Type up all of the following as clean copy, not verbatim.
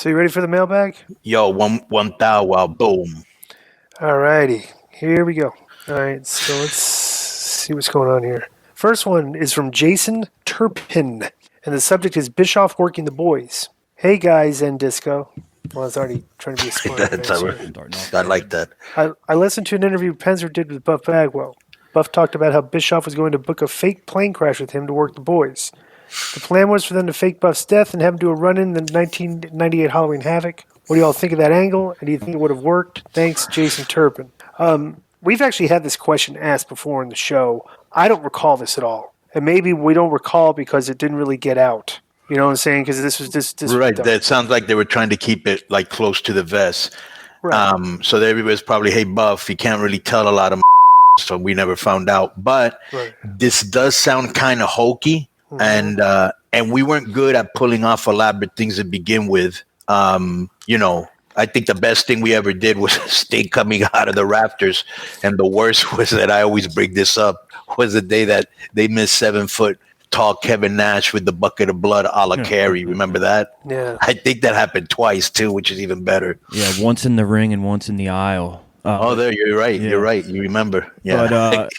So you ready for the mailbag? Yo, one thou wow, boom. All righty, here we go. All right, so let's see what's going on here. First one is from Jason Turpin, and the subject is Bischoff working the boys. Hey guys and Disco. Well, I was already trying to be a smart. I like that. I listened to an interview Penzer did with Buff Bagwell. Buff talked about how Bischoff was going to book a fake plane crash with him to work the boys. The plan was for them to fake Buff's death and have him do a run-in in the 1998 Halloween Havoc. What do y'all think of that angle? And do you think it would have worked? Thanks, Jason Turpin. We've actually had this question asked before in the show. I don't recall this at all. And maybe we don't recall because it didn't really get out. You know what I'm saying? Because this was right. That sounds like they were trying to keep it like close to the vest. Right. So everybody's probably, hey, Buff, you can't really tell a lot of so we never found out. But this does sound kind of hokey. And we weren't good at pulling off elaborate things to begin with. I think the best thing we ever did was stay coming out of the rafters. And the worst was that I always bring this up was the day that they missed 7-foot tall Kevin Nash with the bucket of blood a la Carey. Remember that? Yeah. I think that happened twice too, which is even better. Yeah, once in the ring and once in the aisle. There, you're right. Yeah. You're right. You remember. Yeah. But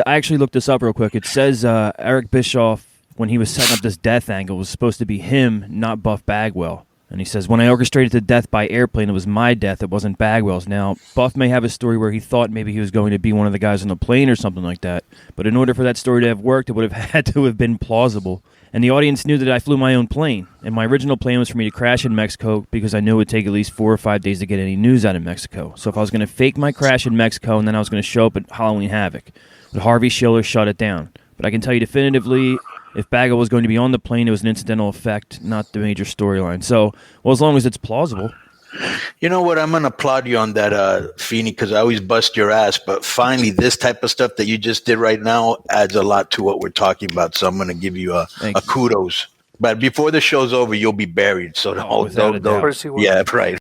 I actually looked this up real quick. It says Eric Bischoff, when he was setting up this death angle, was supposed to be him, not Buff Bagwell. And he says, when I orchestrated the death by airplane, it was my death. It wasn't Bagwell's. Now, Buff may have a story where he thought maybe he was going to be one of the guys on the plane or something like that. But in order for that story to have worked, it would have had to have been plausible. And the audience knew that I flew my own plane. And my original plan was for me to crash in Mexico because I knew it would take at least 4 or 5 days to get any news out of Mexico. So if I was going to fake my crash in Mexico and then I was going to show up at Halloween Havoc. But Harvey Schiller shut it down. But I can tell you definitively, if Bagwell was going to be on the plane, it was an incidental effect, not the major storyline. So, well, as long as it's plausible. You know what? I'm going to applaud you on that, Feeney, because I always bust your ass. But finally, this type of stuff that you just did right now adds a lot to what we're talking about. So I'm going to give you a kudos. But before the show's over, you'll be buried. So don't. Yeah, right.